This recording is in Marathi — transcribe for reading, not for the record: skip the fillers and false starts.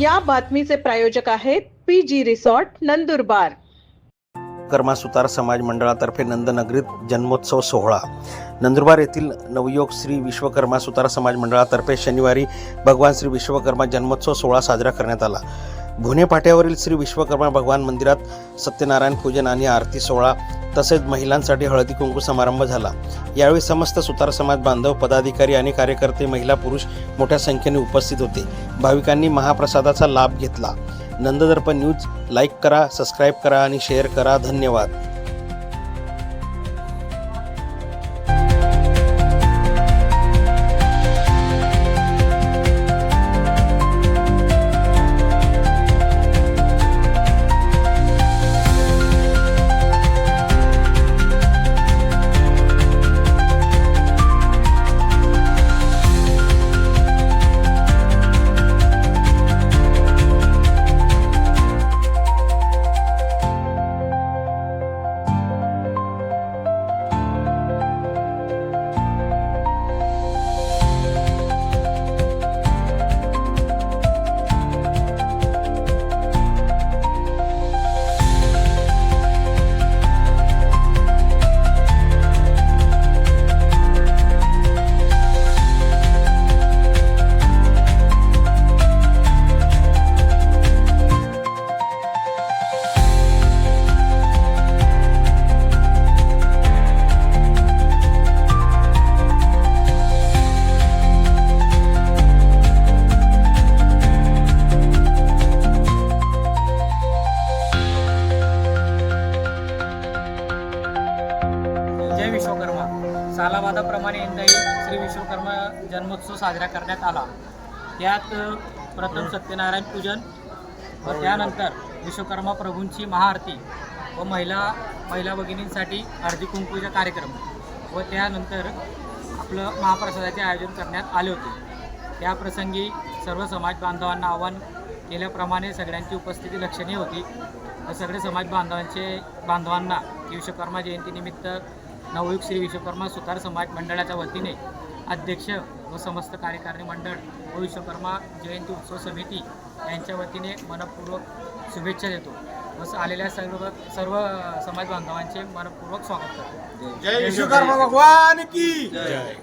या बातमीचे प्रायोजक आहेत PG रिसॉर्ट नंदुरबार। कर्मा सुतार समाज मंडळातर्फे नंदनगरीत जन्मोत्सव सोहळा। नंदुरबार येथील नवयोग श्री विश्वकर्मा सुतार समाज मंडळातर्फे शनिवारी भगवान श्री विश्वकर्मा जन्मोत्सव सोहळा साजरा करण्यात आला। भुणे फाट्यावरील श्री विश्वकर्मा भगवान मंदिरात सत्यनारायण पूजन आणि आरती सोहळा तसेच महिलांसाठी हळदी कुंकू समारंभ झाला। यावेळी समस्त सुतार समाज बांधव, पदाधिकारी आणि कार्यकर्ते, महिला पुरुष मोठ्या संख्येने उपस्थित होते। भाविकांनी महाप्रसादाचा लाभ घेतला। नंददर्पण न्यूज लाईक करा, सबस्क्राईब करा आणि शेअर करा। धन्यवाद। जय विश्वकर्मा। सालाबादाप्रमाणे यंदाही श्री विश्वकर्मा जन्मोत्सव साजरा करण्यात आला। त्यात प्रथम सत्यनारायण पूजन व त्यानंतर विश्वकर्मा प्रभूंची महाआरती व महिला भगिनींसाठी हळदी कुंकूचा कार्यक्रम व त्यानंतर आपलं महाप्रसादाचे आयोजन करण्यात आले होते। त्या प्रसंगी सर्व समाज बांधवांना आवाहन केल्याप्रमाणे सगळ्यांची उपस्थिती लक्षणीय होती व सगळे समाज बांधवांना विश्वकर्मा जयंतीनिमित्त नवयुग श्री विश्वकर्मा सुतार समाज मंडळाच्या वतीने अध्यक्ष व समस्त कार्यकारिणी मंडळ व विश्वकर्मा जयंती उत्सव समिती यांच्या वतीने मनपूर्वक शुभेच्छा देतो व आलेल्या सर्व समाज बांधवांचे मनपूर्वक स्वागत करतो। जय विश्वकर्मा भगवान की जय।